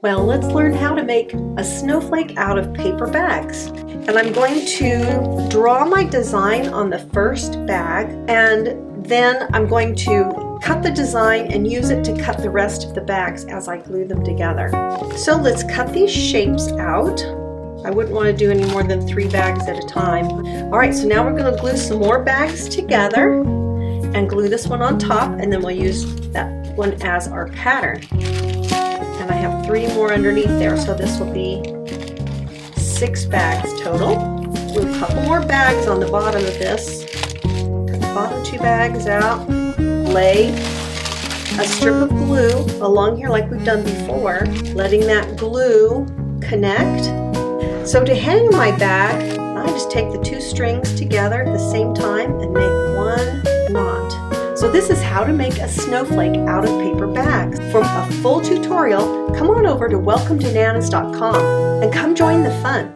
Well, let's learn how to make a snowflake out of paper bags. And I'm going to draw my design on the first bag, and then I'm going to cut the design and use it to cut the rest of the bags as I glue them together. So let's cut these shapes out. I wouldn't want to do any more than 3 bags at a time. All right, so now we're going to glue some more bags together and glue this one on top, and then we'll use that one as our pattern. And I have 3 more underneath there, so this will be 6 bags total. Glue a couple more bags on the bottom of this. Cut the bottom 2 bags out. Lay a strip of glue along here like we've done before, letting that glue connect. So to hang my bag, I just take the 2 strings together at the same time and make 1 knot. So this is how to make a snowflake out of paper bags. For a full tutorial, come on over to welcometonana's.com and come join the fun.